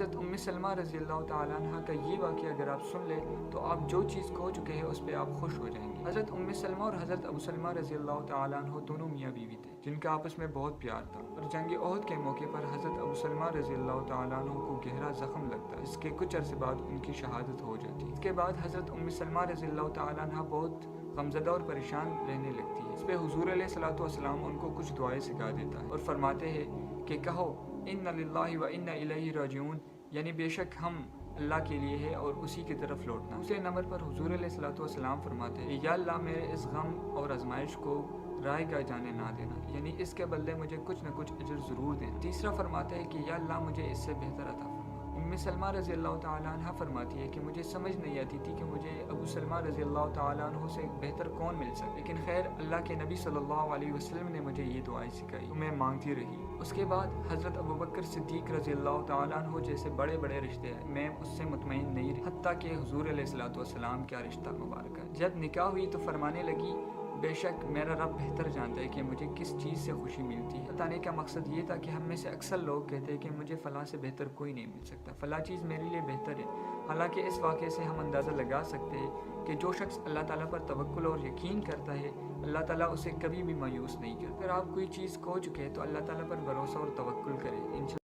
हज़रत उम्मे सलमा रज़ी अल्लाह ताला अन्हा का ये वाक़या अगर आप सुन ले तो आप जो चीज़ खो चुके हैं उस पर आप खुश हो जाएंगे। हज़रत उम्मे सलमा और हज़रत अबू सलमा रज़ी अल्लाह ताला अन्हु दोनों मियाँ बीवी थे जिनका आपस में बहुत प्यार था, और जंग ओहद के मौके पर हज़रत अबू सलमा रज़ी अल्लाह ताला अन्हु को गहरा ज़ख्म लगता है, जिसके कुछ अरसे बाद उनकी शहादत हो जाती है। इसके बाद हज़रत उम्मे सलमा रज़ी अल्लाह ताला अन्हा बहुत गमज़दा और परेशान रहने लगती है। इस पर हुज़ूर अलैहिस्सलातु वस्सलाम उनको कुछ दुआएं सिखा देता है और फरमाते हैं कि कहो इन्ना लिल्लाहि व इन्ना इलैहि राजिऊन, यानी बेशक हम अल्लाह के लिए है और उसी की तरफ लौटना। दूसरे नंबर पर हुज़ूर अलैहिस्सलातु वस्सलाम फरमाते हैं, या अल्लाह मेरे इस गम और आजमाइश को राय गा जाने ना देना, यानी इसके बदले मुझे कुछ न कुछ अजर ज़रूर देना। तीसरा फरमाते हैं कि या अल्लाह मुझे इससे बेहतर अता फरमा। उम्मे सलमा रज़ी अल्लाह ताला अन्हा फरमाती है कि मुझे समझ नहीं आती थी कि मुझे अबू सलमा रज़ी अल्लाह ताला अन्हु से बेहतर कौन मिल सके, लेकिन खैर अल्लाह के नबी सल्लल्लाहु अलैहि वसल्लम ने मुझे ये दुआएं सिखाई तो मैं मांगती रही। उसके बाद हज़रत अबू बकर सिद्दीक़ रज़ी अल्लाह ताला अन्हु जैसे बड़े बड़े रिश्ते हैं, मैं उससे मुतमईन नहीं रही, हत्ता कि हुज़ूर अलैहिस्सलातु वस्सलाम का रिश्ता मुबारक है। जब निकाह हुई तो फरमाने लगी, बेशक मेरा रब बेहतर जानता है कि मुझे किस चीज़ से खुशी मिलती है। बताने का मकसद ये था कि हम में से अक्सर लोग कहते हैं कि मुझे फ़लाँ से बेहतर कोई नहीं मिल सकता, फ़लाँ चीज़ मेरे लिए बेहतर है। हालांकि इस वाक़े से हम अंदाज़ा लगा सकते हैं कि जो शख्स अल्लाह ताला पर तवक्कुल और यकीन करता है, अल्लाह ताला उसे कभी भी मायूस नहीं करता। अगर आप कोई चीज़ खो चुके हैं तो अल्लाह ताला पर भरोसा और तवक्कुल करें।